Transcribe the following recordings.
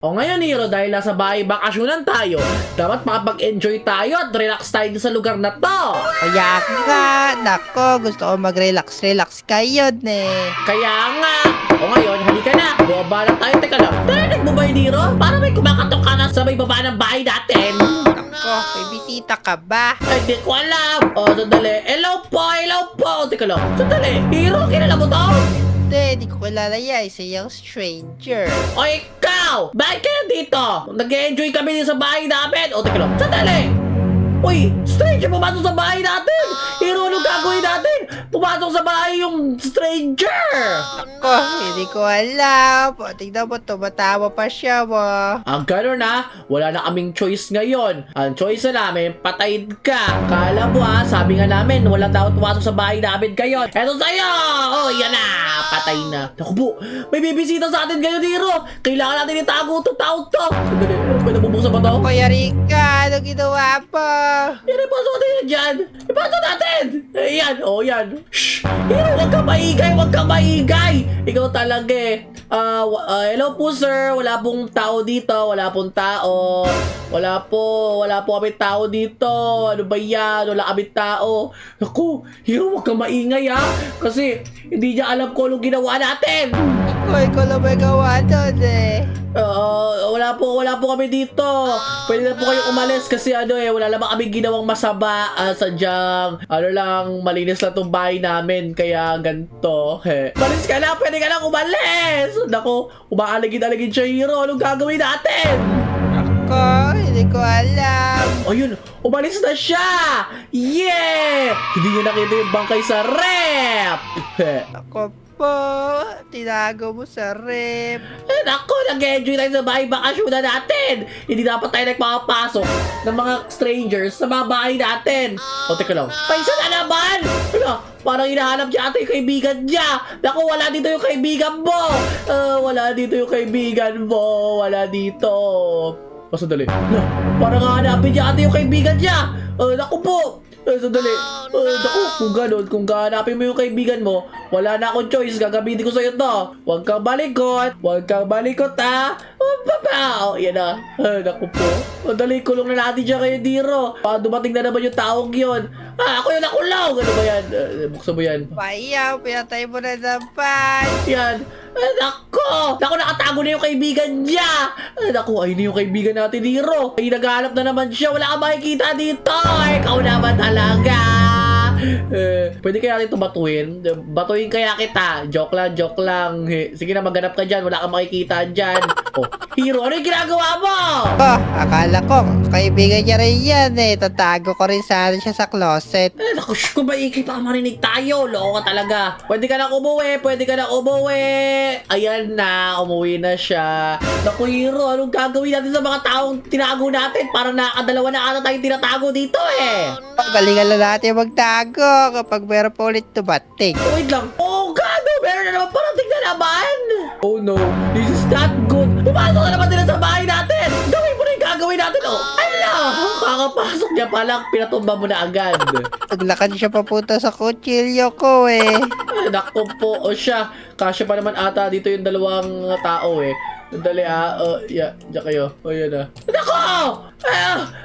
O ngayon, Hero, dahil nasa bahay bakasyonan tayo, dapat makapag-enjoy tayo at relax tayo sa lugar na to. Kaya nga, nako, gusto ko mag-relax ngayon eh. Kaya nga, o ngayon, halika na. Bumaba lang tayo. Teka lang, narinig mo ba yun, Hero? Para may kumakatok ka na sa may baba ng bahay natin. Nako, may bisita ka ba? Ay, di ko alam. O, sandali. Hello po, hello po. Teka lang, sandali. Hero, kilala mo to? Hindi, di ko kilala yan. Isa yung stranger. O ikaw, bakit kayo dito? Nag-enjoy kami din sa bahay namin. O, teka lang, sandali. Uy, stranger, pumasok sa bahay natin. Hero, anong gagawin natin? Pumasok sa bahay yung stranger. Nako, hindi ko alam. O, tignan mo, tumatawa pa siya mo. Ang gano'n na, wala na kaming choice ngayon. Ang choice na namin, patayin ka. Kala mo sabi nga namin, wala daw pumasok sa bahay namin kayo. Eto sa'yo! Oh, yan na! Patay na. Naku po, may bibisita sa atin ngayon, Hero. Kailangan natin itago itong tao to. Sandali, may nabubuksan ba to? Kuya Rika, ano ginawa mo? Yan, ipasok natin yan dyan. Ipasok natin. Ayan, oh yan. Shh! Hero, huwag ka maingay, huwag ka maingay. Ikaw talaga eh. Hello po sir, wala pong tao dito, wala pong tao. Wala po kami tao dito. Ano ba yan? Wala kami tao. Naku, Hero, huwag ka maingay kasi hindi niya alam kung anong ginawa natin. Ako, ikaw lang may gawa doon eh. Wala po kami dito. Pwede na po kayong umalis kasi wala naman kami ginawang masama. Sadyang, malinis lang tong bahay namin. Kaya ganito. Malis ka na, pwede ka lang umalis. Naku, umaaligid-aligid siya, Hero. Anong gagawin natin? Ako, hindi ko alam. Ayun, umalis na siya! Yeah! Hindi niya nakita yung bangkay sa rep! Ako po, tinago mo sa rep. Naku, nag-enjoy tayo sa bahay bakasyon na natin! Hindi dapat tayo nagpapasok ng mga strangers sa mga bahay natin. O, teka lang. Paisa na naman! Parang hinahanap niya ata yung kaibigan niya. Naku, wala dito yung kaibigan mo! Wala dito yung kaibigan mo. Wala dito. Sandali. Parang hanapin niya ata yung kaibigan niya. Naku po. Sandali. Naku, kung hanapin mo yung kaibigan mo, wala na akong choice. Gagamitin ko sa'yo to. Huwag kang malikot. Huwag kang malikot, ha? Yan na. Naku po. Dali, kulong na natin siya kayo, Hero. Dumating na naman yung taong yun. Ako yung nakulong. Ano ba yan? Buksan mo yan. Payaw, pinatay mo na naman. Yan. Naku, nakatago na yung kaibigan niya. Naku, ayun na yung kaibigan natin, Hero. Ay, naghahanap na naman siya. Wala kang makikita dito. Ikaw naman talaga. Pwede kaya natin ito batuin? Batuin kaya kita. Joke lang. Sige na, maghanap ka dyan. Wala kang makikita dyan. Oh, Hero, ano yung ginagawa mo? Oh, akala ko, kaibigan niya rin yan eh. Tatago ko rin sana siya sa closet. Naku, kung maikip pa marinig tayo. Loko ka talaga. Pwede ka na umuwi. Ayan na, umuwi na siya. Naku, Hero, anong gagawin natin sa mga taong tinago natin? Parang nakakadalawa na ata tayong tinatago dito eh. Galingan na natin magtago kapag meron pa ulit tumating. Wait lang. Oh, gado! Meron na naman parating na naman! Oh no, this is not good. Pumasok na naman sila sa bahay natin! Gawin mo na yung gagawin natin, oh! Ala! Kakapasok niya palang, pinatumba mo na agad. Naglakad siya papunta sa kutsilyo ko eh. Naku po, o siya. Kasya pa naman ata dito yung dalawang tao eh. Dali diyan kayo. O yan Naku!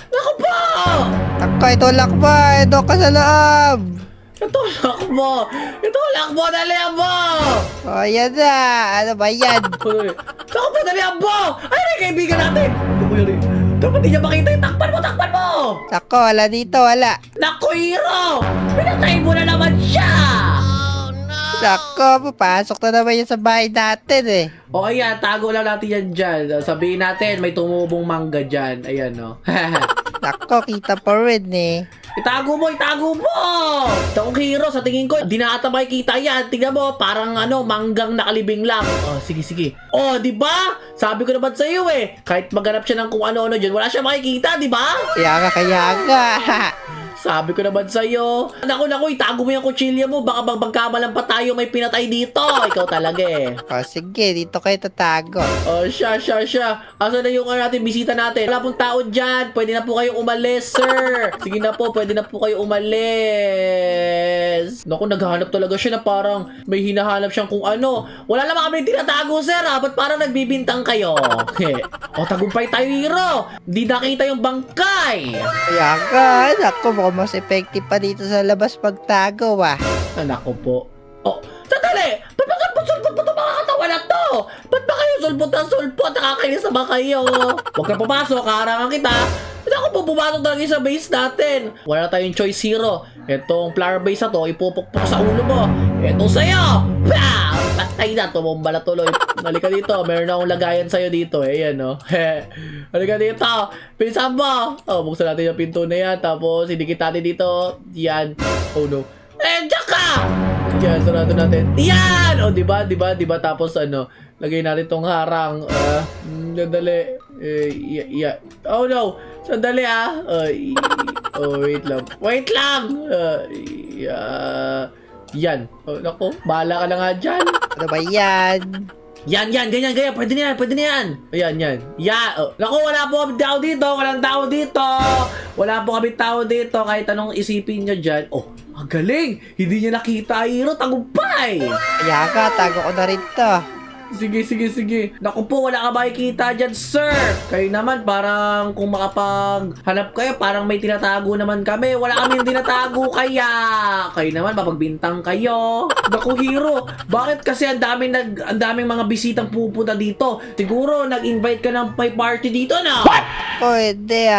Naku po! Ako, itulak mo! Ito ka sa loob! Itulak mo! Dalihan mo! O, yan na! Ano ba yan? Naku po, dalihan mo! Ay, may kaibigan natin! Naku, yari. Dapat di niya makita yung takpan mo! Ako, wala dito, wala. Naku, Hero! Pinatay mo na naman siya! Ako, papasok na naman yan sa bahay natin eh. O ayan, tago lang natin yan dyan. Sabihin natin, may tumubong mangga dyan. Ayan, no? Ako, kita pa rin eh. Itago mo! Takong Hero, sa tingin ko, di na ata makikita yan. Tingnan mo, parang manggang nakalibing lang. Sige. Di ba? Sabi ko naman sa iyo eh. Kahit maghanap siya ng kung ano-ano dyan, wala siya makikita, di ba? Kaya nga. Sabi ko naman sa'yo. Naku, itago mo yung kutsilyo mo. Baka magkamalan pa tayo may pinatay dito. Ikaw talaga eh. O sige, dito kayo tatago. Oh, siya. Asa na yung natin, bisita natin? Wala pong tao dyan. Pwede na po kayo umalis, sir. Sige na po, pwede na po kayo umalis. Naku, naghahanap talaga siya na parang may hinahanap siyang kung ano. Wala naman kami tinatago, sir. Ba't parang nagbibintang kayo? O, tagumpay tayo, hero. Di nakita yung bangkay. Kaya ka, naku, mukhang mas effective pa dito sa labas pagtago Anak ko po. Oh, sandali! Ba't ba sulpot mo itong mga katawan na to? Ba't ba kayo sulpot na sulpot? Nakakainis naman kayo. Huwag ka pumasok, harangan kita. Hindi ako po pumasok talaga sa base natin. Wala tayong choice, hero. Itong flower base na to, ipupukpok sa ulo mo. Ito sa'yo! Bam! Patay na, tumumba na tuloy. Halika dito, meron akong lagayan sa'yo dito eh. Yan, no? Halika dito. Pilisan mo. Oh, buksan natin yung pinto na yan. Tapos, idikit natin dito. Yan. Oh, no. Diyan ka! Yan, sarado natin. Yan! O, diba? Tapos, lagay natin tong harang. Sandali. Oh, no. Sandali, Wait lang! Yan. Oh, naku. Bahala ka na nga dyan. Ano ba yan? Yan. Ganyan. Pwede na yan. Ayan. Oh. Naku, wala po kami tao dito. Walang tao dito. Wala po kami tao dito. Kahit anong isipin nyo dyan. Oh, ang galing. Hindi niya nakita, hero. Tagumpay. Kaya ka, tago ko na rin to. Sige. Naku po, wala ka makikita dyan, sir. Kayo naman, parang kung makapaghanap kayo, parang may tinatago naman kami. Wala kami tinatago kaya. Kayo naman, mapagbintang kayo. Naku, hero, bakit kasi ang daming mga bisitang pupunta dito? Siguro, nag-invite ka ng may party dito, na? Pwede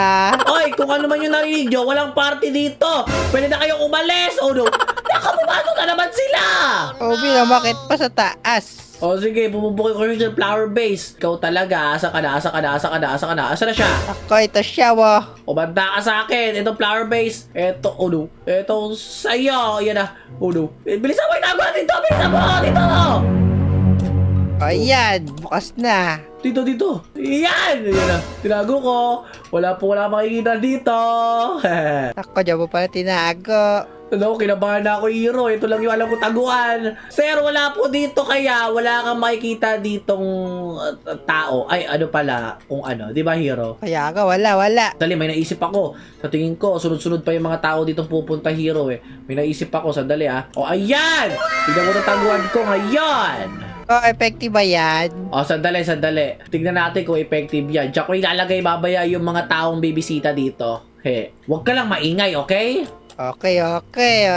Oy, kung ano man yung narinig nyo, walang party dito. Pwede na kayong umalis. Oh, no. Nakapumasok na naman sila. Obi, namakit pa sa taas. O sige, bumubukin ko siya sa flower base. Ikaw talaga, asa ka na? Asa na siya? Ako, ito siya, O banda ka sa akin. Ito flower base. Ito, oh no. Ito sa'yo. Yan na. Oh no. Bilisan mo, itago dito. Bilisan mo, dito. O yan, bukas na. Dito. Yan na. Tinago ko. Wala makikita dito. Ako, dyan mo pala tinago. Kinabahan na ako, hero. Ito lang yung alam ko taguan. Sir, wala po dito kaya wala kang makikita ditong tao. Ay, ano pala, kung ano. Di ba, hero? Kaya ka, wala. Dali, may naisip ako. Sa tingin ko, sunod-sunod pa yung mga tao ditong pupunta, hero eh. May naisip ako, sandali O, ayan! Tignan ko na taguan ko ngayon. Effective ba yan? O, sandali. Tignan natin kung effective yan. Diyan ko ilalagay babaya yung mga taong bibisita dito. Huwag ka lang maingay, okay? Okay. O,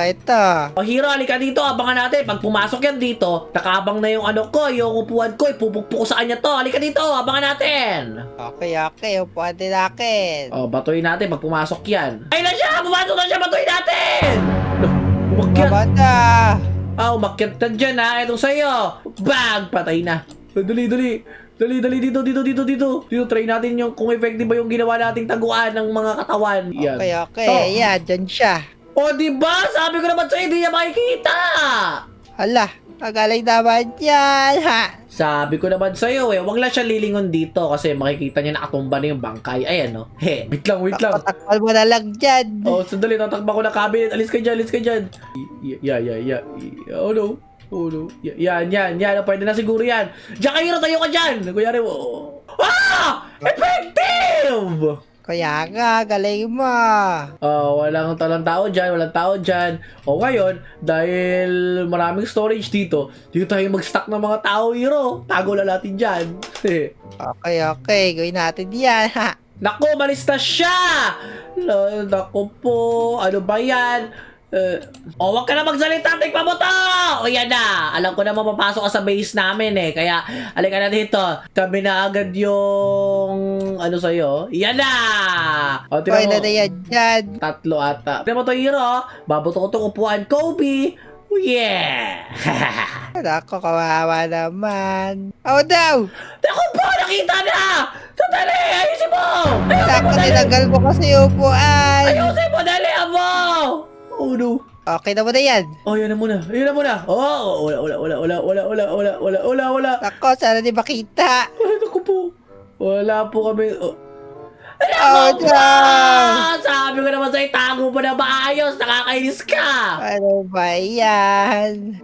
ito. O, hero, halika dito. Abangan natin. Pag pumasok yan dito, nakaabang na yung yung upuan ko. Ipupukpok ko sa kanya to. Halika dito. Abangan natin. Okay. Upuan din akin. O, batuin natin pag pumasok yan. Ay na siya! Pumasok na siya! Batuin natin! Umakyat. Babada. Umakyat na dyan ha. Itong sa'yo. Bang! Patay na. Dali. Dito. Dito, try natin yung kung effective ba yung ginawa nating taguan ng mga katawan. Yan. Okay. Ayan, dyan siya. O, diba? Sabi ko naman sa'yo, hindi niya makikita. Hala, magaling naman yan, Sabi ko naman sa'yo wag lang siya lilingon dito kasi makikita niya nakatumba na yung bangkay. Ayan, no? Wait lang. Takpal mo na lang dyan. Oh, sandali, tatakba ko na cabinet. Alis ka dyan. Yeah. Oh, no. Yan. Pwede na siguro yan. Diyan kayo, tayo ka dyan. Kunyari mo. Effective! Kaya nga, galing mo. Walang tao dyan. Ngayon, dahil maraming storage dito tayo mag-stack ng mga tao, hero. Tago na natin dyan. Okay. Gawin natin yan, Naku, malis na siya! Naku po, ano ba yan? Wag ka na magsalita, tigpa mo to! O yan na, alam ko na mapapasok ka sa base namin kaya alika na dito. Kami na agad yung sa'yo. Yan na! O, Pwede na yan dyan. 3 ata. Tignan mo to, hero. Babuto ko itong upuan, Kobe. Yeah! Ako, kawawa naman. Oh, daw! Naku po, nakita na! Sandali, ayusin mo! Ako, tinanggal mo kasi upuan. Ayusin mo, dali mo! Oh no. Okay na mo na yan. Yan na muna. Oh, wala. Ako, sana di makita. Ay, naku po. Wala po kami. Wala Oh, no! Sabi ko naman sa'yo, itago mo na maayos. Nakakainis ka. Ano ba yan?